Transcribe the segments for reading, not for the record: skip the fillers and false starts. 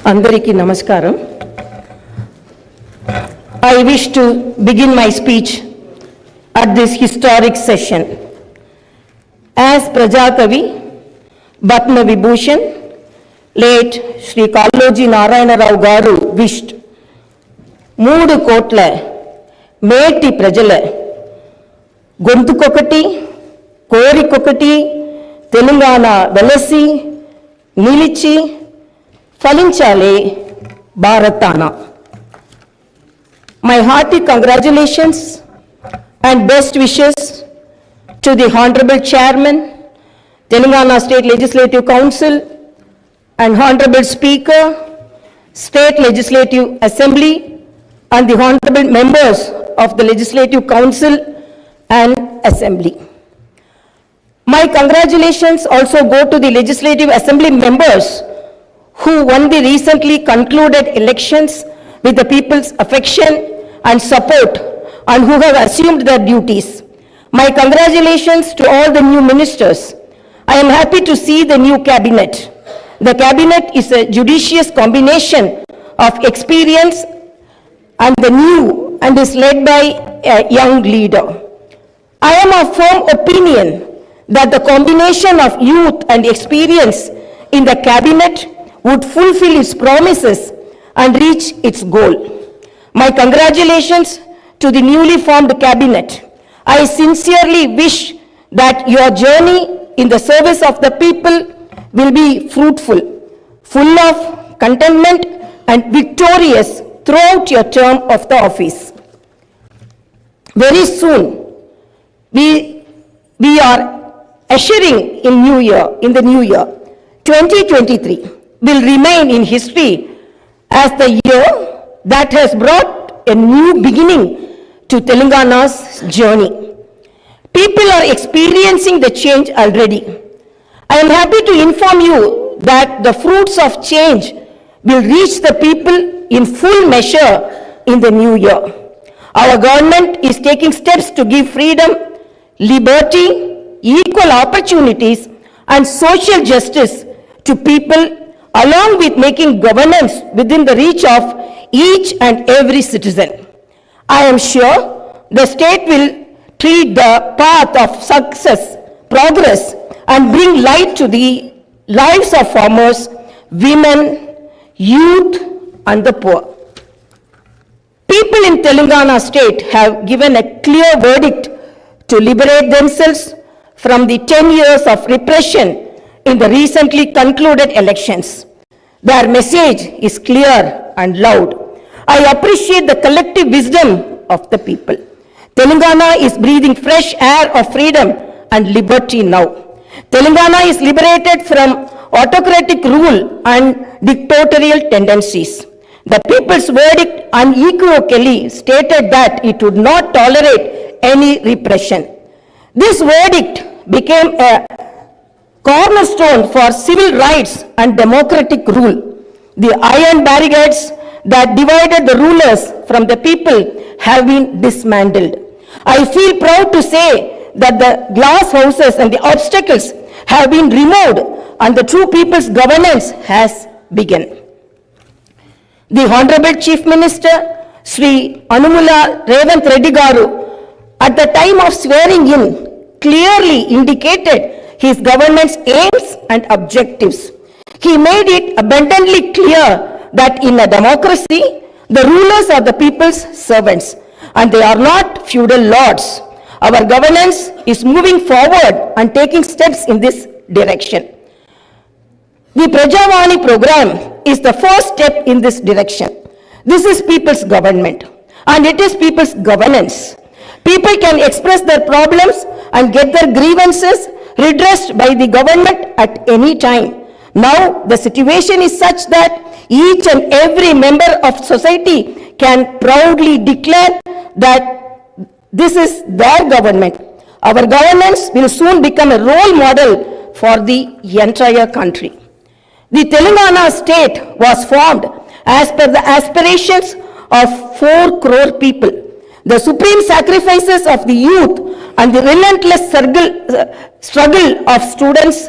Andariki Namaskaram. I wish to begin my speech at this historic session. As Prajakavi, Batma Vibhushan, late Sri Kalloji Narayana Rao Garu wished, Moodu Kotla, Meti Prajala, Gontukokati, Korikokati, Telangana Velasi, Nilichi, Falinchale, Bharatana. My hearty congratulations and best wishes to the Honorable Chairman, Telangana State Legislative Council, and Honorable Speaker, State Legislative Assembly, and the Honorable Members of the Legislative Council and Assembly. My congratulations also go to the Legislative Assembly members who won the recently concluded elections with the people's affection and support and who have assumed their duties. My congratulations to all the new ministers. I am happy to see the new cabinet. The cabinet is a judicious combination of experience and the new and is led by a young leader. I am of firm opinion that the combination of youth and experience in the cabinet would fulfill its promises and reach its goal. My congratulations to the newly formed cabinet. I sincerely wish that your journey in the service of the people will be fruitful, full of contentment and victorious throughout your term of the office. Very soon, we are ushering in the new year. 2023 will remain in history as the year that has brought a new beginning to Telangana's journey. People are experiencing the change already. I am happy to inform you that the fruits of change will reach the people in full measure in the new year. Our government is taking steps to give freedom, liberty, equal opportunities, and social justice to people, along with making governance within the reach of each and every citizen. I am sure the state will tread the path of success, progress, and bring light to the lives of farmers, women, youth, and the poor. People in Telangana state have given a clear verdict to liberate themselves from the 10 years of repression in the recently concluded elections. Their message is clear and loud. I appreciate the collective wisdom of the people. Telangana is breathing fresh air of freedom and liberty now. Telangana is liberated from autocratic rule and dictatorial tendencies. The people's verdict unequivocally stated that it would not tolerate any repression. This verdict became a cornerstone for civil rights and democratic rule. The iron barricades that divided the rulers from the people have been dismantled. I feel proud to say that the glass houses and the obstacles have been removed and the true people's governance has begun. The Honorable Chief Minister, Sri Revanth Reddy Garu, at the time of swearing in, clearly indicated his government's aims and objectives. He made it abundantly clear that in a democracy, the rulers are the people's servants and they are not feudal lords. Our governance is moving forward and taking steps in this direction. The Prajavani program is the first step in this direction. This is people's government and it is people's governance. People can express their problems and get their grievances redressed by the government at any time. Now the situation is such that each and every member of society can proudly declare that this is their government. Our governance will soon become a role model for the entire country. The Telangana state was formed as per the aspirations of 4 crore people. The supreme sacrifices of the youth and the relentless struggle of students,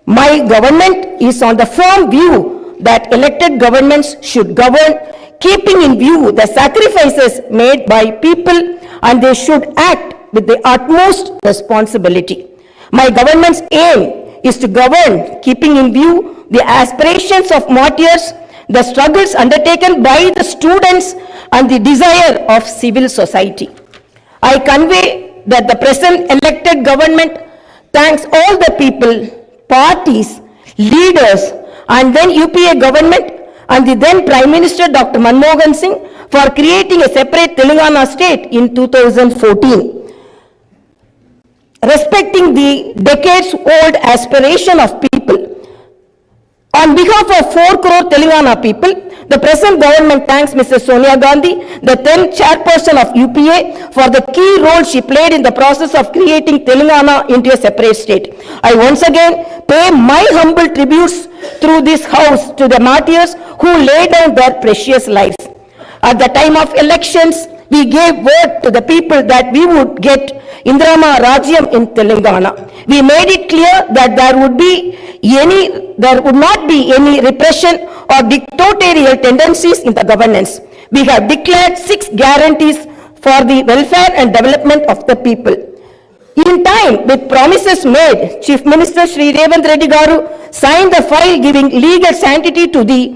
my government is on the firm view that elected governments should govern keeping in view the sacrifices made by people, and they should act with the utmost responsibility. My government's aim is to govern keeping in view the aspirations of martyrs, the struggles undertaken by the students, and the desire of civil society. I convey that the present elected government thanks all the people, parties, leaders, and then UPA government and the then Prime Minister Dr. Manmohan Singh for creating a separate Telangana state in 2014. Respecting the decades-old aspiration of people, on behalf of 4 crore Telangana people, the present government thanks Mrs. Sonia Gandhi, the then chairperson of UPA, for the key role she played in the process of creating Telangana into a separate state. I once again pay my humble tributes through this house to the martyrs who laid down their precious lives. At the time of elections, we gave word to the people that we would get Indrama Rajyam in Telangana. We made it clear that there would not be any repression or dictatorial tendencies in the governance. We have declared 6 guarantees for the welfare and development of the people. In time, with promises made, Chief Minister Shri Revanth Reddy Garu signed the file giving legal sanctity to the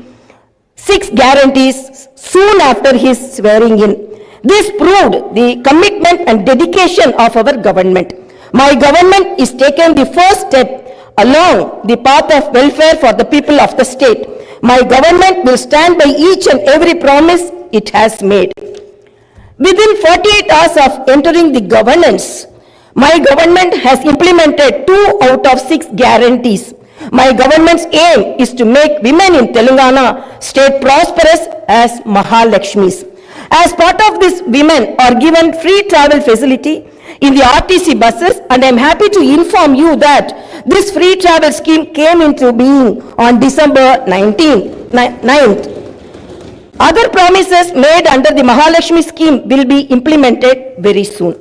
6 guarantees soon after his swearing in. This proved the commitment and dedication of our government. My government is taking the first step along the path of welfare for the people of the state. My government will stand by each and every promise it has made. Within 48 hours of entering the governance, my government has implemented 2 out of 6 guarantees. My government's aim is to make women in Telangana state prosperous as Mahalakshmis. As part of this, women are given free travel facility in the RTC buses, and I am happy to inform you that this free travel scheme came into being on December 9th. Other promises made under the Mahalakshmi scheme will be implemented very soon.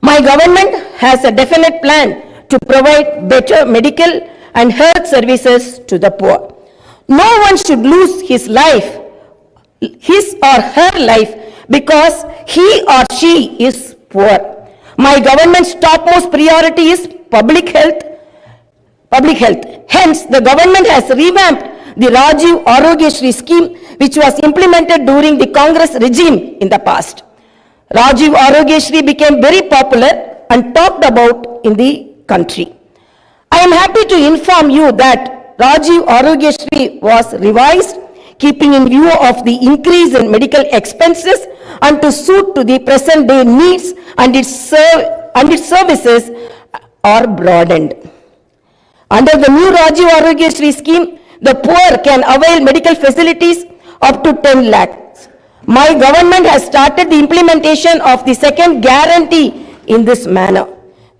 My government has a definite plan to provide better medical and health services to the poor. No one should lose his or her life because he or she is poor. My government's topmost priority is public health. Hence, the government has revamped the Rajiv Arogya scheme, which was implemented during the Congress regime in the past. Rajiv Arogya became very popular and talked about in the country. I am happy to inform you that Rajiv Arogya was revised, keeping in view of the increase in medical expenses and to suit to the present day needs, and its services are broadened. Under the new Rajiv Arogya scheme, the poor can avail medical facilities up to 10 lakhs. My government has started the implementation of the second guarantee in this manner.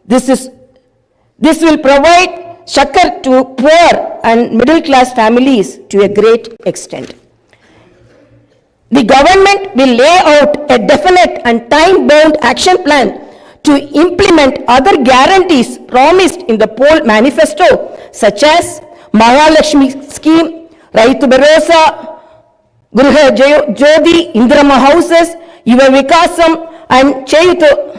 This will provide Shakar to poor and middle class families to a great extent. The government will lay out a definite and time-bound action plan to implement other guarantees promised in the poll manifesto, such as Mahalakshmi scheme, Raitu Bharosa, Gruha Jyoti, Indrama houses, Yuva Vikasam, and Chayuta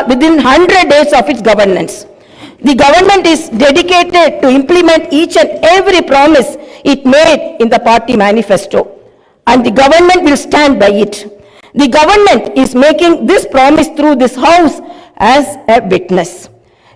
within 100 days of its governance. The government is dedicated to implement each and every promise it made in the party manifesto, and the government will stand by it. The government is making this promise through this house as a witness.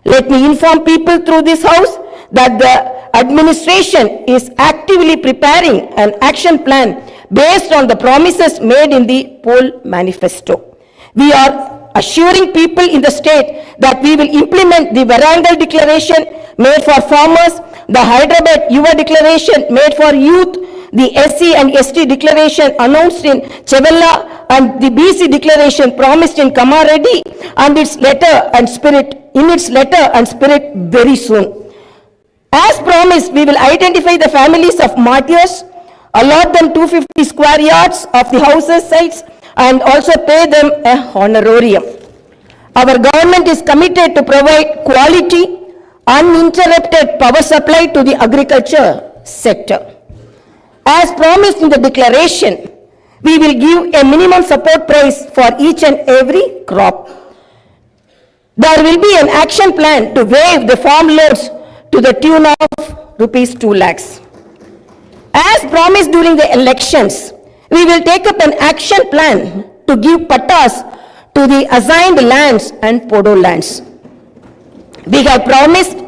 Let me inform people through this house that the administration is actively preparing an action plan based on the promises made in the poll manifesto. We are assuring people in the state that we will implement the Varangal declaration made for farmers, the Hyderabad Yuva declaration made for youth, the SC and ST declaration announced in Chevella, and the BC declaration promised in Camaraman and its letter and spirit very soon. As promised, we will identify the families of martyrs, allot them 250 square yards of the houses sites, and also pay them a honorarium. Our government is committed to provide quality, uninterrupted power supply to the agriculture sector. As promised in the declaration, we will give a minimum support price for each and every crop. There will be an action plan to waive the farm loans to the tune of rupees 2 lakhs. As promised during the elections, we will take up an action plan to give pattas to the assigned lands and podo lands. We have promised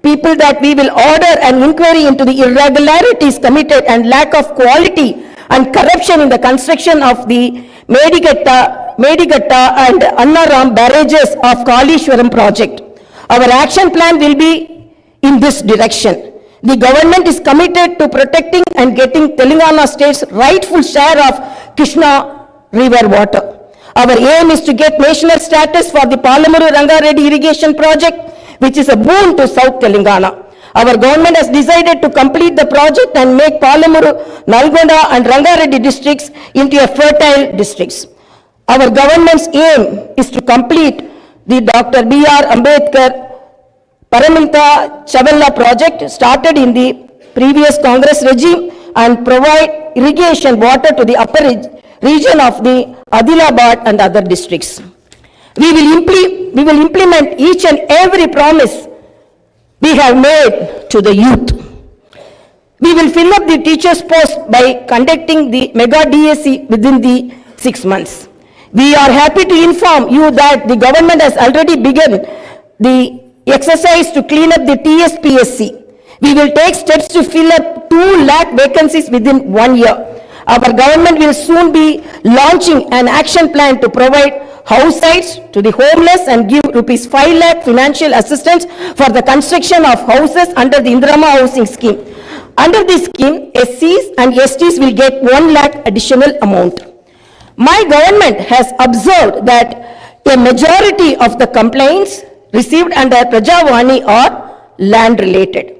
people that we will order an inquiry into the irregularities committed and lack of quality and corruption in the construction of the Medigatta and Annaram barrages of Kalishwaram project. Our action plan will be in this direction. The government is committed to protecting and getting Telangana state's rightful share of Krishna river water. Our aim is to get national status for the Palamuru Rangareddy irrigation project, which is a boon to South Telangana. Our government has decided to complete the project and make Palamuru, Nalgonda and Rangareddy districts into a fertile districts. Our government's aim is to complete the Dr. B.R. Ambedkar Paramita Chavalla project started in the previous Congress regime and provide irrigation water to the upper region of the Adilabad and other districts. We will implement each and every promise we have made to the youth. We will fill up the teachers' post by conducting the mega DSC within the 6 months. We are happy to inform you that the government has already begun the exercise to clean up the TSPSC. We will take steps to fill up 2 lakh vacancies within 1 year. Our government will soon be launching an action plan to provide house sites to the homeless and give rupees 5 lakh financial assistance for the construction of houses under the Indirama housing scheme. Under this scheme, SCs and STs will get 1 lakh additional amount. My government has observed that a majority of the complaints received under Prajavani are land related.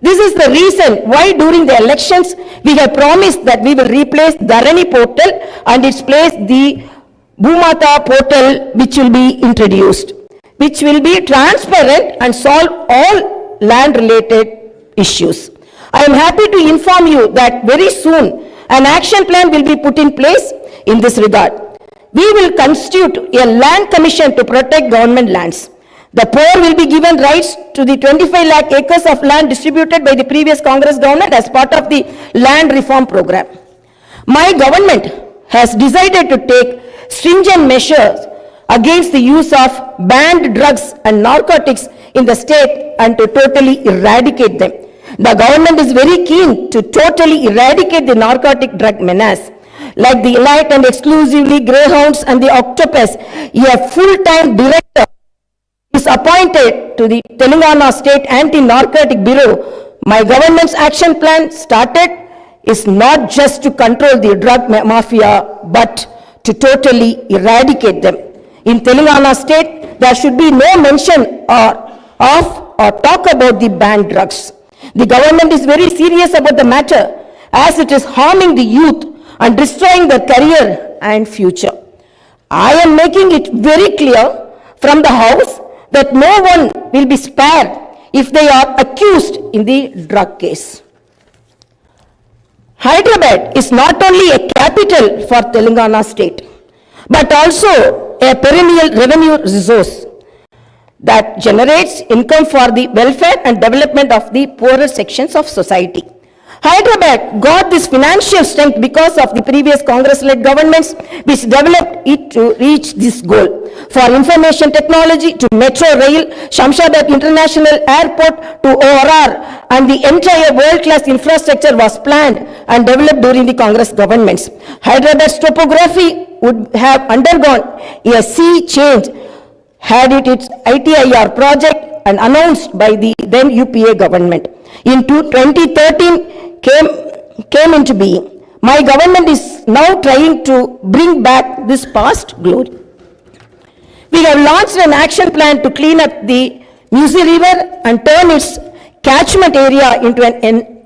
This is the reason why during the elections we have promised that we will replace Dharani portal and its place the Bhumata portal, which will be introduced, which will be transparent and solve all land related issues. I am happy to inform you that very soon an action plan will be put in place in this regard. We will constitute a land commission to protect government lands. The poor will be given rights to the 25 lakh acres of land distributed by the previous Congress government as part of the land reform program. My government has decided to take stringent measures against the use of banned drugs and narcotics in the state and to totally eradicate them. The government is very keen to totally eradicate the narcotic drug menace. Like the elite and exclusively greyhounds and the octopus, a full-time director is appointed to the Telangana State Anti-Narcotic Bureau. My government's action plan started is not just to control the drug mafia, but to totally eradicate them. In Telangana State, there should be no mention of or talk about the banned drugs. The government is very serious about the matter as it is harming the youth and destroying their career and future. I am making it very clear from the House that no one will be spared if they are accused in the drug case. Hyderabad is not only a capital for Telangana state, but also a perennial revenue resource that generates income for the welfare and development of the poorer sections of society. Hyderabad got this financial strength because of the previous Congress-led governments which developed it to reach this goal. For information technology to Metro Rail, Shamshabad International Airport to ORR, and the entire world-class infrastructure was planned and developed during the Congress governments. Hyderabad's topography would have undergone a sea change had it its ITIR project and announced by the then UPA government. In 2013, came into being. My government is now trying to bring back this past glory. We have launched an action plan to clean up the Musi River and turn its catchment area into an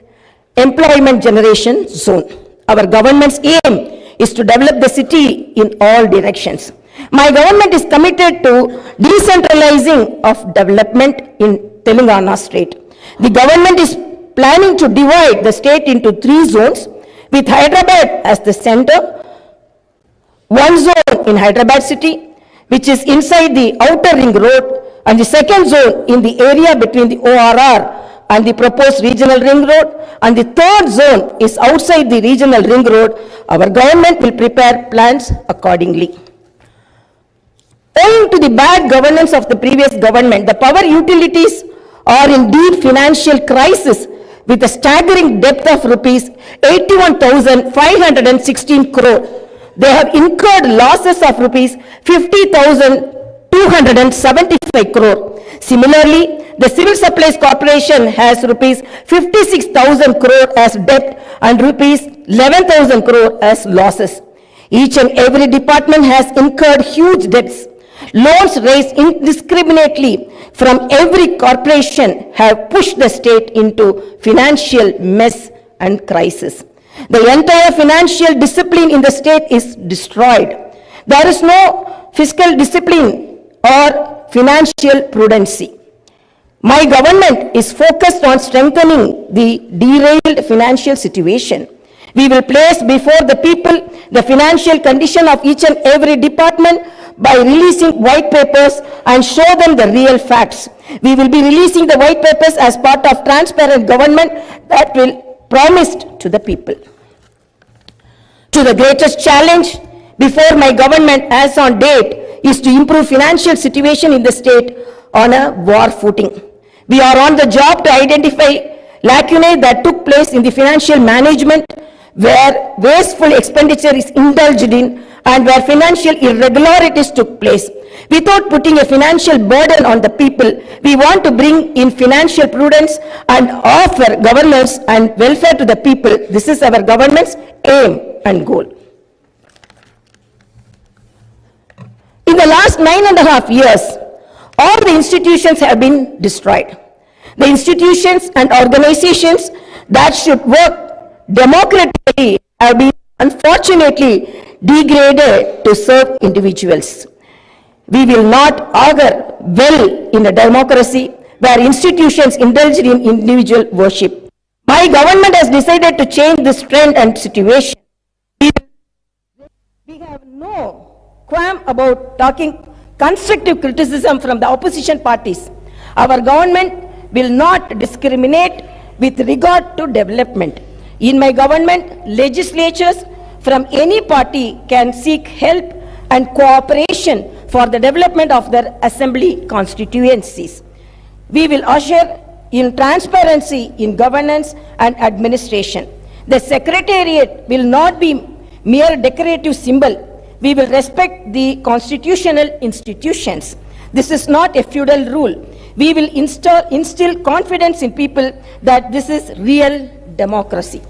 employment generation zone. Our government's aim is to develop the city in all directions. My government is committed to decentralizing of development in Telangana state. The government is planning to divide the state into 3 zones, with Hyderabad as the center, one zone in Hyderabad city, which is inside the outer ring road, and the second zone in the area between the ORR and the proposed regional ring road, and the third zone is outside the regional ring road. Our government will prepare plans accordingly. Owing to the bad governance of the previous government, the power utilities are in deep financial crisis with a staggering debt of rupees 81,516 crore. They have incurred losses of rupees 50,275 crore. Similarly, the Civil Supplies Corporation has rupees 56,000 crore as debt and rupees 11,000 crore as losses. Each and every department has incurred huge debts. Loans raised indiscriminately from every corporation have pushed the state into financial mess and crisis. The entire financial discipline in the state is destroyed. There is no fiscal discipline or financial prudency. My government is focused on strengthening the derailed financial situation. We will place before the people the financial condition of each and every department by releasing white papers and show them the real facts. We will be releasing the white papers as part of transparent government that will promised to the people. To the greatest challenge before my government as on date is to improve financial situation in the state on a war footing. We are on the job to identify lacunae that took place in the financial management where wasteful expenditure is indulged in and where financial irregularities took place. Without putting a financial burden on the people, we want to bring in financial prudence and offer governance and welfare to the people. This is our government's aim and goal. In the last 9.5 years, all the institutions have been destroyed. The institutions and organizations that should work democratically have been unfortunately degraded to serve individuals. We will not augur well in a democracy where institutions indulge in individual worship. My government has decided to change this trend and situation. We have no qualm about talking constructive criticism from the opposition parties. Our government will not discriminate with regard to development. In my government, legislatures from any party can seek help and cooperation for the development of their assembly constituencies. We will usher in transparency in governance and administration. The secretariat will not be mere decorative symbol. We will respect the constitutional institutions. This is not a feudal rule. We will instill confidence in people that this is real democracy.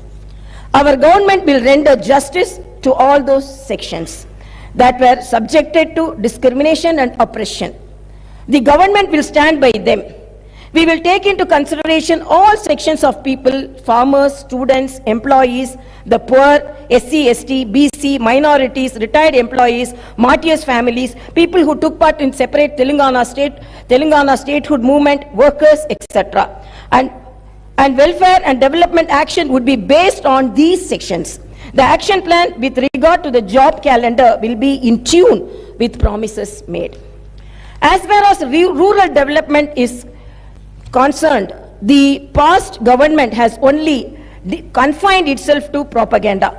Our government will render justice to all those sections that were subjected to discrimination and oppression. The government will stand by them. We will take into consideration all sections of people, farmers, students, employees, the poor, SC, ST, BC, minorities, retired employees, martyrs' families, people who took part in separate Telangana statehood movement, workers, etc. And welfare and development action would be based on these sections. The action plan with regard to the job calendar will be in tune with promises made. As far as rural development is concerned, the past government has only confined itself to propaganda.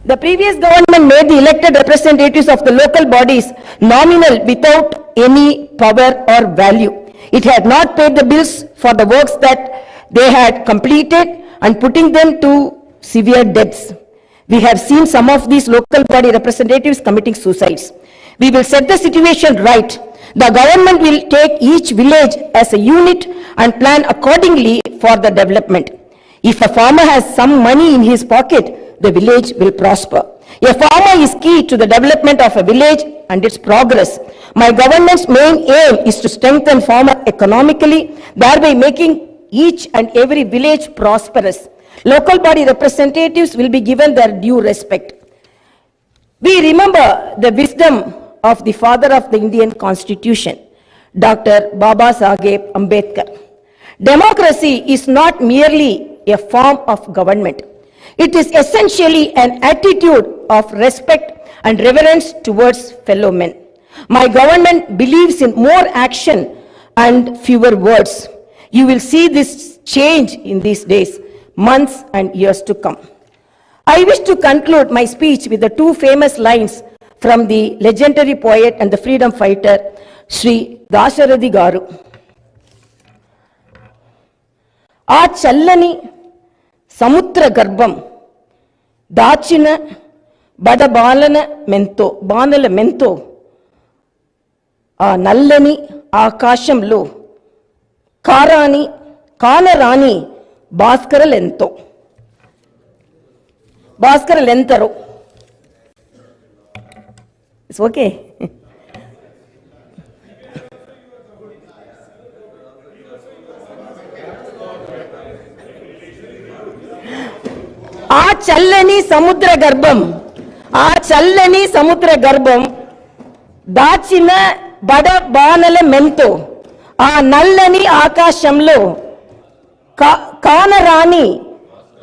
The previous government made the elected representatives of the local bodies nominal without any power or value. It had not paid the bills for the works that they had completed and putting them to severe debts. We have seen some of these local body representatives committing suicides. We will set the situation right. The government will take each village as a unit and plan accordingly for the development. If a farmer has some money in his pocket, the village will prosper. A farmer is key to the development of a village and its progress. My government's main aim is to strengthen farmer economically, thereby making each and every village prosperous. Local body representatives will be given their due respect. We remember the wisdom of the father of the Indian Constitution, Dr. Baba Saheb Ambedkar. Democracy is not merely a form of government. It is essentially an attitude of respect and reverence towards fellow men. My government believes in more action and fewer words. You will see this change in these days, months and years to come. I wish to conclude my speech with the two famous lines from the legendary poet and the freedom fighter, Sri Dasharathy Garu. ఆ చల్లని సముద్ర గర్భం దాచిన బడబాలన బాణల మెంతో ఆ నల్లని ఆకాశంలో కానరాని భాస్కరలెంతరో. It's okay. ఆ చల్లని సముద్ర గర్భం దాచిన బడబానల మెంతో ఆ నల్లని ఆకాశంలో కానరాని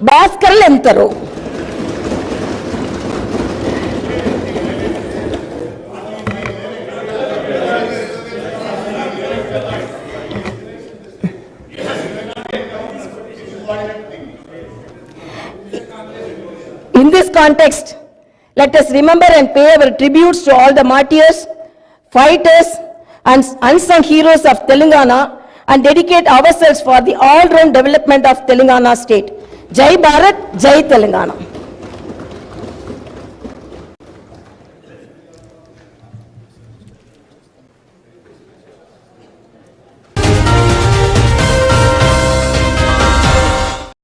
భాస్కరులెంతరో. In this context, let us remember and pay our tributes to all the martyrs, fighters and unsung heroes of Telangana and dedicate ourselves for the all-round development of Telangana state. Jai Bharat, Jai Telangana.